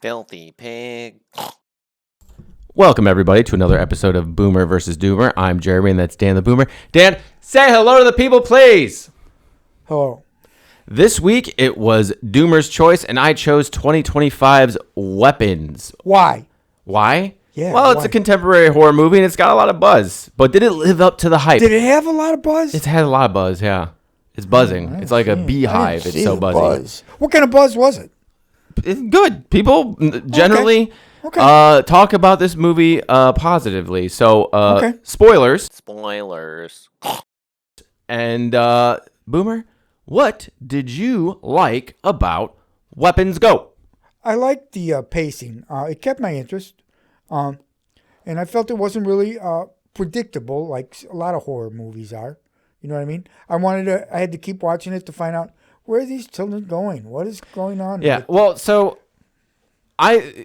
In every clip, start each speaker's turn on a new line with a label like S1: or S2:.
S1: Filthy pig.
S2: Welcome, everybody, to another episode of Boomer vs. Doomer. I'm Jeremy, and that's Dan the Boomer. Dan, say hello to the people, please.
S3: Hello.
S2: This week, it was Doomer's choice, and I chose 2025's Weapons.
S3: Why?
S2: Why?
S3: Yeah,
S2: well, it's
S3: why?
S2: a contemporary horror movie, and it's got a lot of buzz. But did it live up to the hype?
S3: Did it have a lot of buzz?
S2: It's had a lot of buzz, yeah. It's buzzing.
S3: I
S2: It's like a
S3: didn't
S2: beehive.
S3: see
S2: It's so
S3: the
S2: buzzy.
S3: buzz. What kind of buzz was it?
S2: It's good. People generally
S3: Okay.
S2: talk about this movie positively. So,
S3: Okay.
S2: spoilers.
S1: Spoilers.
S2: And Boomer, what did you like about Weapons Go?
S3: I liked the pacing. It kept my interest. And I felt it wasn't really predictable like a lot of horror movies are. You know what I mean? I had to keep watching it to find out where are these children going? What is going on?
S2: Yeah, well, so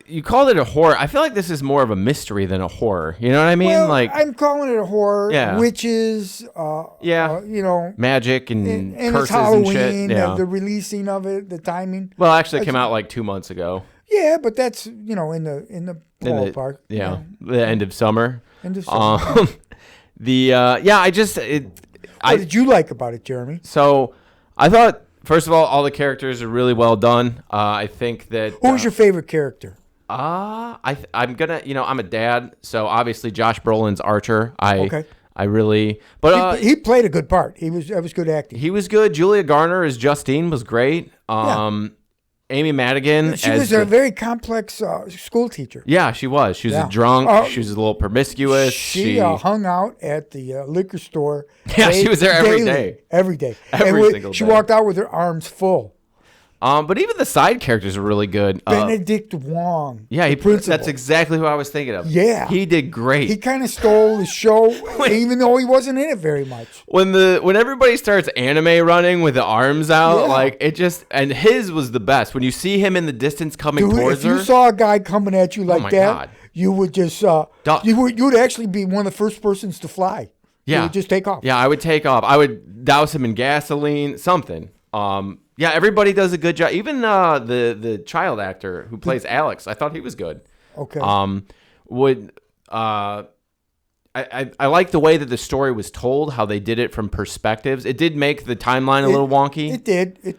S2: you called it a horror. I feel like this is more of a mystery than a horror. You know what I mean?
S3: Well,
S2: like
S3: I'm calling it a horror.
S2: Yeah.
S3: Witches.
S2: Yeah. Magic and
S3: and
S2: curses
S3: it's Halloween.
S2: and shit. Yeah.
S3: The releasing of it, the timing.
S2: Well, actually, it came out like 2 months ago.
S3: Yeah, but that's in the ballpark.
S2: Yeah, the end of summer.
S3: End of summer. What did you like about it, Jeremy?
S2: So I thought, first of all the characters are really well done. I think that
S3: Who was your favorite character?
S2: I'm a dad, so obviously Josh Brolin's Archer. I really, but
S3: He played a good part. That was good acting.
S2: he was good. Julia Garner as Justine was great. Amy Madigan.
S3: She was a very complex school teacher.
S2: Yeah, she was. She was
S3: Yeah.
S2: a drunk. She was a little promiscuous.
S3: She hung out at the liquor store.
S2: Yeah, she was there every
S3: daily,
S2: day.
S3: Every day.
S2: Every single
S3: She
S2: day.
S3: walked out with her arms full.
S2: But even the side characters are really good.
S3: Benedict Wong.
S2: Yeah,
S3: the principal.
S2: that's exactly who I was thinking of.
S3: Yeah.
S2: He did great.
S3: He kind of stole the show, even though he wasn't in it very much.
S2: When everybody starts anime running with the arms out,
S3: Yeah.
S2: like it just, and his was the best. When you see him in the distance coming
S3: Dude,
S2: towards
S3: if
S2: her.
S3: you saw a guy coming at you like
S2: my
S3: that,
S2: God.
S3: you would just
S2: Duck.
S3: you would actually be one of the first persons to fly.
S2: Yeah.
S3: You would just take off.
S2: Yeah, I would take off. I would douse him in gasoline, something. Yeah, everybody does a good job. Even the child actor who plays Alex, I thought he was good.
S3: Okay.
S2: I like the way that the story was told, how they did it from perspectives. It did make the timeline a little wonky.
S3: It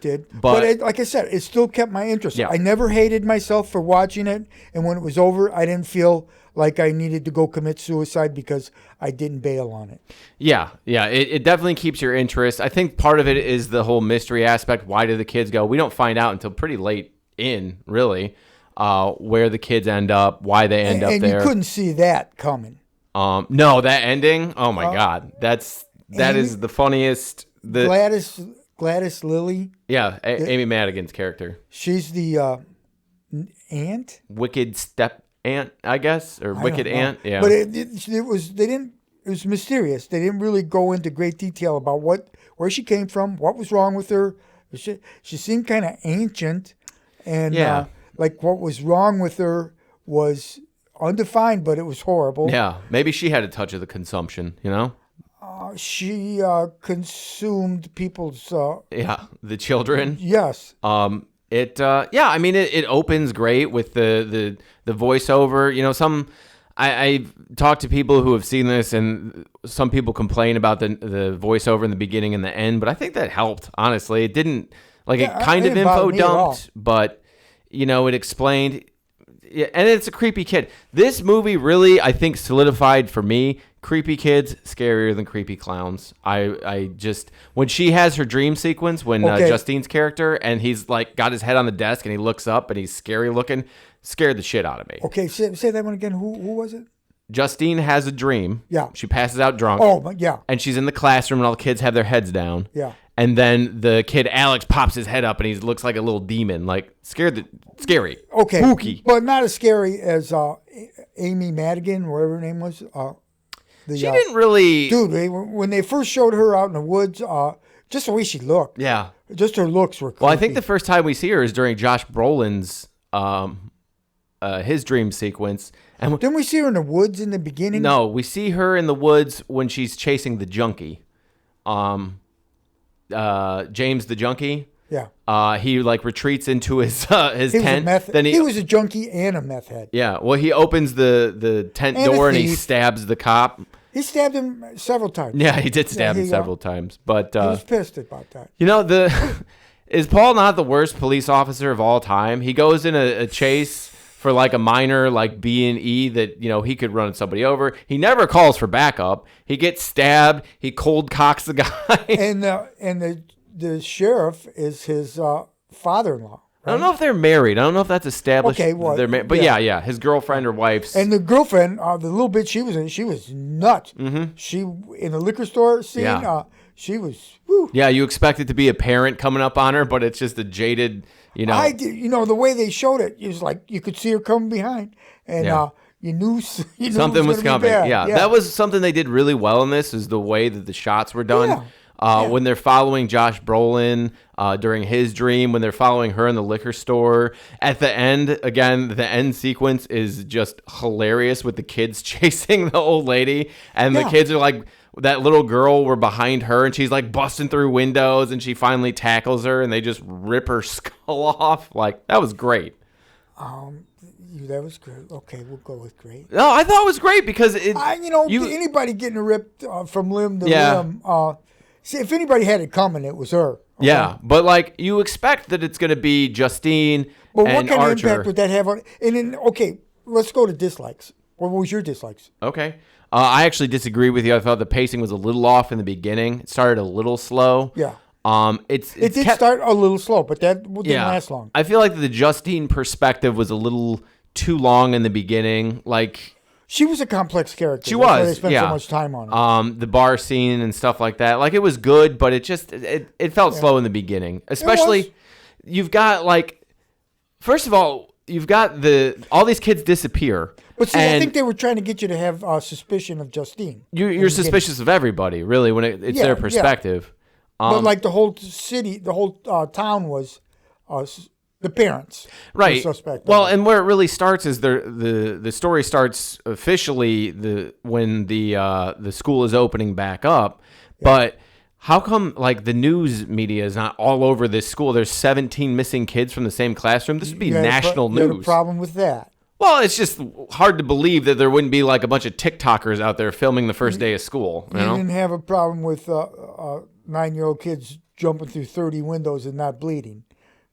S3: did.
S2: But-
S3: like I said, it still kept my interest.
S2: Yeah.
S3: I never hated myself for watching it, and when it was over, I didn't feel like I needed to go commit suicide because I didn't bail on it.
S2: Yeah, it definitely keeps your interest. I think part of it is the whole mystery aspect. Why do the kids go? We don't find out until pretty late in, really, where the kids end up, why they end up
S3: And
S2: there.
S3: you couldn't see that coming.
S2: No, that ending. Oh my God, that
S3: Amy-
S2: is the funniest.
S3: Gladys Lilly,
S2: Amy Madigan's character,
S3: she's the aunt.
S2: wicked step aunt, I guess, or
S3: I
S2: wicked
S3: don't know.
S2: aunt. Yeah,
S3: But it was mysterious. They didn't really go into great detail about where she came from, what was wrong with her. She seemed kind of ancient, and
S2: Yeah.
S3: like what was wrong with her was undefined, but it was horrible.
S2: yeah. Maybe she had a touch of the consumption. You know.
S3: She consumed people's.
S2: Yeah, the children.
S3: Yes.
S2: It opens great with the voiceover. You know, I've talked to people who have seen this, and some people complain about the voiceover in the beginning and the end, but I think that helped. Honestly, it didn't it kind
S3: it
S2: of
S3: didn't bother
S2: info
S3: me at all.
S2: dumped, but it explained. Yeah, and it's a creepy kid. This movie really, I think, solidified for me. Creepy kids scarier than creepy clowns. I just when she has her dream sequence when
S3: Okay.
S2: Justine's character and he's like got his head on the desk and he looks up and he's scary looking, scared the shit out of me.
S3: Okay. Say that one again. Who was it?
S2: Justine has a dream.
S3: Yeah.
S2: She passes out drunk.
S3: Oh, yeah.
S2: And she's in the classroom and all the kids have their heads down.
S3: Yeah.
S2: And then the kid Alex pops his head up and he looks like a little demon, like scary.
S3: Okay.
S2: Spooky.
S3: But not as scary as Amy Madigan, whatever her name was.
S2: She didn't really.
S3: Dude, when they first showed her out in the woods, just the way she looked,
S2: Yeah.
S3: just her looks were creepy.
S2: Well, I think the first time we see her is during Josh Brolin's his dream sequence. And
S3: Didn't we see her in the woods in the beginning?
S2: no, we see her in the woods when she's chasing the junkie. James the junkie.
S3: Yeah.
S2: He like retreats into his
S3: He was a
S2: tent.
S3: meth.
S2: Then
S3: He was a junkie and a meth head.
S2: yeah. Well, he opens the tent
S3: And a
S2: door and he
S3: thief.
S2: stabs the cop.
S3: He stabbed him several times.
S2: Yeah, he did stab him
S3: he,
S2: several times. But
S3: He was pissed about that.
S2: you know, is Paul not the worst police officer of all time? He goes in a chase for like a minor like B&E that, you know, he could run somebody over. He never calls for backup. He gets stabbed. He cold cocks the guy.
S3: And the sheriff is his father-in-law.
S2: I don't know if they're married. I don't know if that's established.
S3: Okay, well,
S2: they're but yeah, his girlfriend or wife's.
S3: And the girlfriend, the little bit she was in, she was nuts. Mm-hmm. She in the liquor store scene,
S2: Yeah.
S3: she was. Whew.
S2: yeah, you expect it to be a parent coming up on her, but it's just a jaded, you know.
S3: I did, the way they showed it, it was like you could see her coming behind, and
S2: Yeah.
S3: you knew
S2: Something was
S3: gonna
S2: coming.
S3: be bad.
S2: Yeah, that was something they did really well in this. Is the way that the shots were done.
S3: Yeah.
S2: When they're following Josh Brolin during his dream, when they're following her in the liquor store. At the end, again, the end sequence is just hilarious with the kids chasing the old lady. And the
S3: Yeah.
S2: kids are like, that little girl were behind her and she's like busting through windows and she finally tackles her and they just rip her skull off. Like, that was great.
S3: That was great. Okay, we'll go with great.
S2: No, I thought it was great because
S3: Anybody getting ripped from limb to
S2: Yeah.
S3: limb. See, if anybody had it coming, it was her. Okay?
S2: Yeah, but like you expect that it's going to be Justine
S3: But what
S2: and
S3: kind
S2: Archer.
S3: of impact would that have on? And then, okay, let's go to dislikes. What was your dislikes?
S2: Okay. I actually disagree with you. I thought the pacing was a little off in the beginning. It started a little slow.
S3: Yeah.
S2: It
S3: It did start a little slow, but that didn't last long.
S2: I feel like the Justine perspective was a little too long in the beginning. Like
S3: She was a complex character.
S2: she
S3: That's why
S2: was,
S3: they spent
S2: yeah.
S3: so much time on her.
S2: The bar scene and stuff like that. Like it was good, but it felt slow in the beginning. Especially, you've got like, first of all, you've got all these kids disappear.
S3: But see, I
S2: and
S3: think they were trying to get you to have suspicion of Justine.
S2: you're suspicious of everybody, really, when it's
S3: Yeah,
S2: their
S3: yeah.
S2: perspective.
S3: But like the whole city, the whole town was the parents. were
S2: Right.
S3: suspect.
S2: Well, and where it really starts is the story starts officially when the school is opening back up. But how come like the news media is not all over this school? There's 17 missing kids from the same classroom. This would be
S3: You had a
S2: national
S3: you had a
S2: news.
S3: problem with that.
S2: Well, it's just hard to believe that there wouldn't be like a bunch of TikTokers out there filming the first day of school. You
S3: You
S2: know?
S3: didn't have a problem with 9-year-old kids jumping through 30 windows and not bleeding.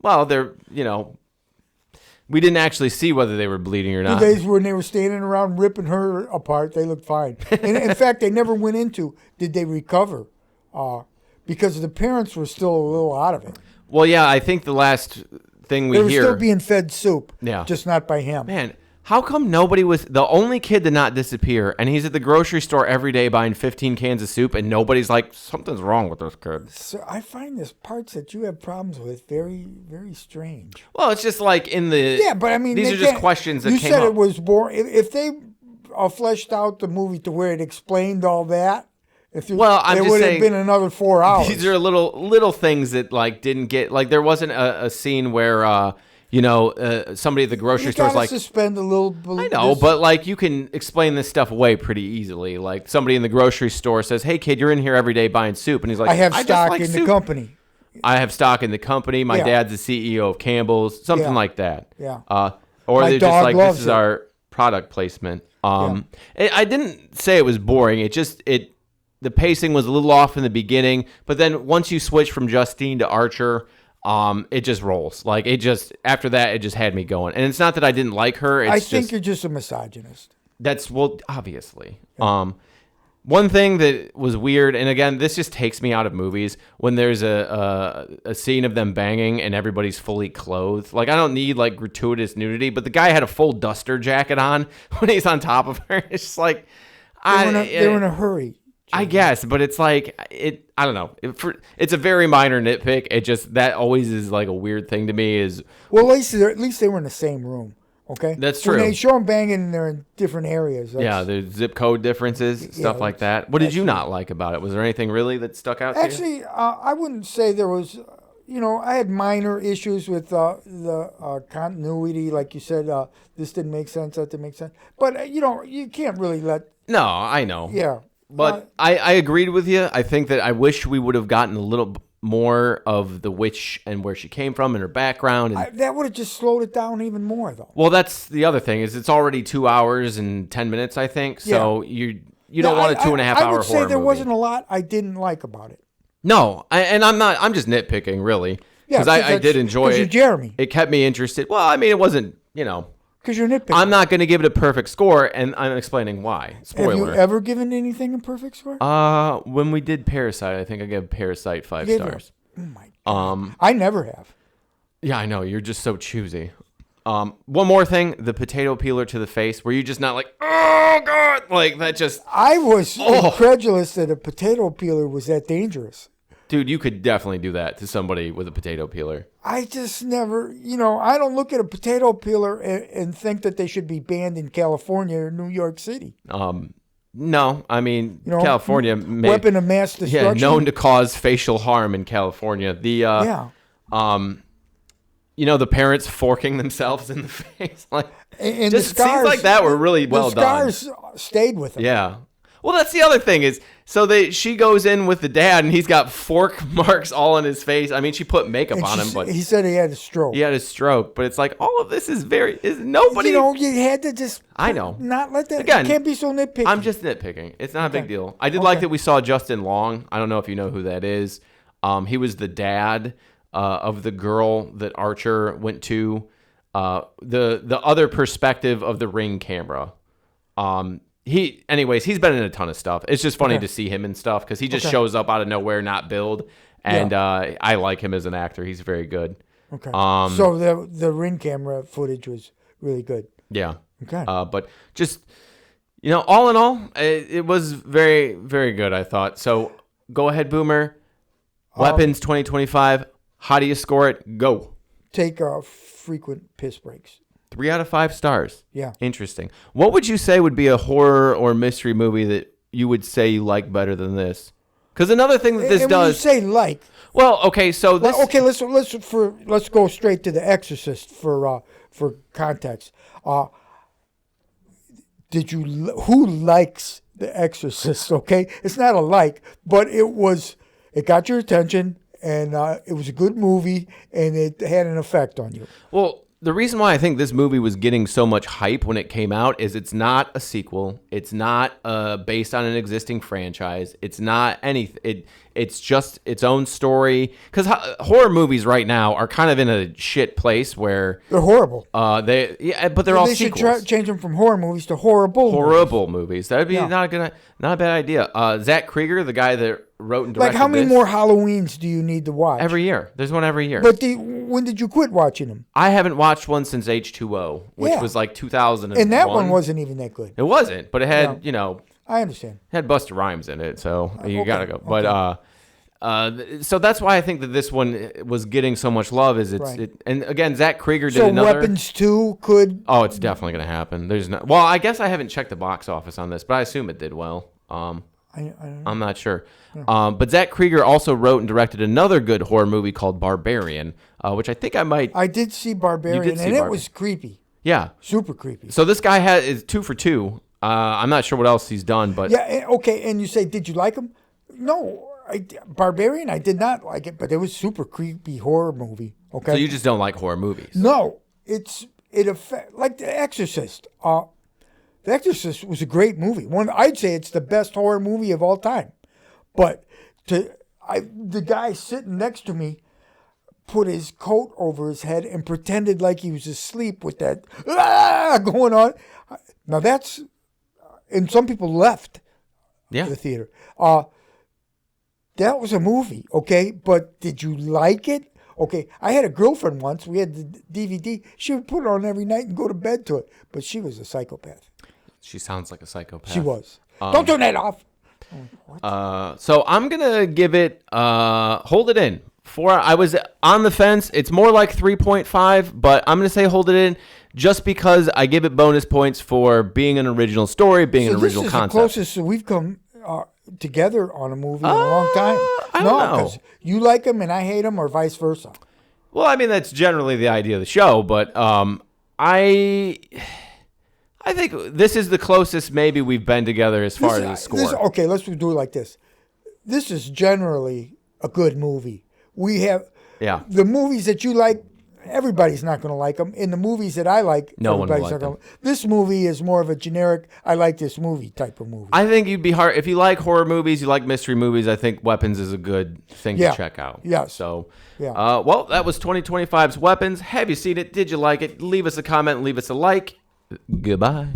S2: Well, we didn't actually see whether they were bleeding or
S3: The
S2: not.
S3: days when they were standing around ripping her apart, they looked fine. And in fact, they never went into did they recover, because the parents were still a little out of it.
S2: Well, yeah, I think the last thing we
S3: They were
S2: hear.
S3: still being fed soup,
S2: Yeah.
S3: just not by him.
S2: Man, how come nobody was the only kid to not disappear? And he's at the grocery store every day buying 15 cans of soup, and nobody's like, something's wrong with this kid.
S3: So I find this parts that you have problems with very, very strange.
S2: Well, it's just like in the.
S3: Yeah, but I mean,
S2: these
S3: they
S2: are just
S3: can't-
S2: questions that
S3: you
S2: came
S3: said
S2: up.
S3: it was boring. If they fleshed out the movie to where it explained all that,
S2: Well, I'm
S3: it
S2: just
S3: would have
S2: saying,
S3: been another 4 hours.
S2: These are little things that like didn't get like there wasn't a scene where somebody at the grocery
S3: you
S2: store is
S3: gotta
S2: like.
S3: suspend a little.
S2: I know, but like you can explain this stuff away pretty easily. Like somebody in the grocery store says, "Hey kid, you're in here every day buying soup," and he's like,
S3: I have
S2: just
S3: stock
S2: like
S3: in
S2: soup.
S3: the company.
S2: I have stock in the company. My
S3: Yeah.
S2: dad's the CEO of Campbell's, something
S3: Yeah.
S2: like that.
S3: Yeah.
S2: Or
S3: My
S2: they're just
S3: dog
S2: like,
S3: loves
S2: this is
S3: it.
S2: our product placement. I didn't say it was boring. The pacing was a little off in the beginning, but then once you switch from Justine to Archer, it just rolls. Like after that, it just had me going. And it's not that I didn't like her. It's
S3: I think
S2: just,
S3: you're just a misogynist.
S2: obviously. One thing that was weird, and again, this just takes me out of movies, when there's a scene of them banging and everybody's fully clothed. Like, I don't need, like, gratuitous nudity, but the guy had a full duster jacket on when he's on top of her. It's just like...
S3: They were in a hurry.
S2: I guess, but it's like, I don't know. It's a very minor nitpick. That always is, like, a weird thing to me is...
S3: Well, at least they were in the same room. Okay,
S2: That's
S3: When
S2: true.
S3: they show them banging, they're in different areas.
S2: Yeah, there's zip code differences, stuff like that. What did you not like about it? Was there anything really that stuck out to you?
S3: Actually, I wouldn't say there was. I had minor issues with the continuity, like you said. This didn't make sense. That didn't make sense. But you can't really let.
S2: No, I know.
S3: Yeah.
S2: But I agreed with you. I think that I wish we would have gotten a little more of the witch and where she came from and her background. And,
S3: That would have just slowed it down even more, though.
S2: well, that's the other thing is it's already 2 hours and 10 minutes, I think. So you don't want a 2.5 hour horror
S3: I would say there
S2: movie.
S3: wasn't a lot I didn't like about it.
S2: No, I'm just nitpicking, really.
S3: Yeah,
S2: Because I did enjoy
S3: you're
S2: it.
S3: Jeremy.
S2: It kept me interested. Well, I mean, it wasn't,
S3: Because you're nitpicking.
S2: I'm not going to give it a perfect score, and I'm explaining why. Spoiler.
S3: Have you ever given anything a perfect score?
S2: When we did Parasite, I think I gave Parasite 5
S3: Gave it a-
S2: stars.
S3: Oh my God.
S2: Um,
S3: I never have.
S2: yeah, I know. You're just so choosy. One more thing, the potato peeler to the face. Were you just not like, oh, God? Like, that just...
S3: I was
S2: Oh.
S3: incredulous that a potato peeler was that dangerous.
S2: Dude, you could definitely do that to somebody with a potato peeler.
S3: I just never, I don't look at a potato peeler and think that they should be banned in California or New York City.
S2: No, I mean, California...
S3: Weapon of mass destruction.
S2: known to cause facial harm in California. The
S3: Yeah.
S2: the parents forking themselves in the face, like
S3: And
S2: just
S3: the scars,
S2: scenes like that were really well done.
S3: The scars stayed with them.
S2: Yeah. Well, that's the other thing is, so she goes in with the dad, and he's got fork marks all in his face. I mean, she put makeup
S3: And
S2: on him, but
S3: he said he had a stroke.
S2: he had a stroke. But it's like all of this is nobody.
S3: You had to just.
S2: I know.
S3: Not let that.
S2: Again,
S3: you can't be so nitpicky.
S2: I'm just nitpicking. It's not a big
S3: Okay.
S2: deal. I did like that we saw Justin Long. I don't know if you know who that is. He was the dad of the girl that Archer went to. The other perspective of the Ring camera. He's been in a ton of stuff. It's just funny to see him and stuff because he just shows up out of nowhere, not billed. And I like him as an actor. He's very good.
S3: Okay. So the Ring camera footage was really good.
S2: Yeah.
S3: Okay.
S2: But just, all in all, it was very, very good, I thought. So go ahead, Boomer. Weapons 2025. How do you score it? Go.
S3: Take frequent piss breaks.
S2: 3 out of 5 stars.
S3: Yeah.
S2: Interesting. What would you say would be a horror or mystery movie that you would say you like better than this? Because another thing that this
S3: and
S2: does.
S3: When you say like.
S2: Well, okay, so this.
S3: Okay, let's go straight to The Exorcist for context. Who likes The Exorcist? Okay, it's not a like, but it got your attention, and it was a good movie, and it had an effect on you.
S2: Well, the reason why I think this movie was getting so much hype when it came out is it's not a sequel. It's not based on an existing franchise. It's not anything. It's just its own story. Because horror movies right now are kind of in a shit place where
S3: They're horrible.
S2: but they're all
S3: They
S2: sequels.
S3: should change them from horror movies to horrible.
S2: Horrible movies. That'd be
S3: Yeah.
S2: not a bad idea. Zach Krieger, the guy that wrote and directed
S3: Like, how many
S2: this,
S3: more Halloweens do you need to watch?
S2: every year. There's one every year.
S3: But when did you quit watching them?
S2: I haven't watched one since H2O, which
S3: Yeah.
S2: was like 2001.
S3: And that one wasn't even that good.
S2: It wasn't, but it had,
S3: I understand.
S2: it had Busta Rhymes in it, so you
S3: okay,
S2: gotta go. But so that's why I think that this one was getting so much love.
S3: Right.
S2: And again, Zach Krieger did
S3: So
S2: another.
S3: Weapons 2 could.
S2: Oh, it's definitely gonna happen. There's no. Well, I guess I haven't checked the box office on this, but I assume it did well.
S3: I don't know.
S2: I'm not sure. But Zach Krieger also wrote and directed another good horror movie called Barbarian, which I think I might.
S3: I did see Barbarian,
S2: You did see
S3: and
S2: Barbarian.
S3: it was creepy.
S2: Yeah.
S3: Super creepy.
S2: So this guy is 2 for 2. I'm not sure what else he's done, but
S3: Yeah, okay, and you say, did you like him? No, Barbarian, I did not like it, but it was super creepy horror movie. Okay,
S2: so you just don't like horror movies.
S3: no, like The Exorcist. The Exorcist was a great movie. I'd say it's the best horror movie of all time. But the guy sitting next to me put his coat over his head and pretended like he was asleep with that going on. Now that's, and some people left
S2: Yeah.
S3: the theater. That was a movie, okay? But did you like it? Okay, I had a girlfriend once. We had the DVD. She would put it on every night and go to bed to it. But she was a psychopath.
S2: She sounds like a psychopath.
S3: She was. Don't turn that off.
S2: So I'm gonna give it hold it in. I was on the fence. It's more like 3.5, but I'm gonna say hold it in just because I give it bonus points for being an original story, being an original
S3: this is
S2: concept.
S3: the closest we've come together on a movie in a long time.
S2: I don't know.
S3: because you like them and I hate them, or vice versa.
S2: Well, I mean that's generally the idea of the show, but I think this is the closest maybe we've been together as far as the score.
S3: Okay, let's do it like this. This is generally a good movie, we have
S2: Yeah.
S3: the movies that you like. Everybody's not going to like them. In the movies that I like,
S2: No one will
S3: everybody's
S2: like
S3: not gonna. This movie is more of a generic. I like this movie type of movie.
S2: I think you'd be hard if you like horror movies, you like mystery movies. I think Weapons is a good thing
S3: Yeah.
S2: to check out.
S3: Yes.
S2: So,
S3: Yeah.
S2: well, that was 2025's Weapons. Have you seen it? Did you like it? Leave us a comment. Leave us a like. Goodbye.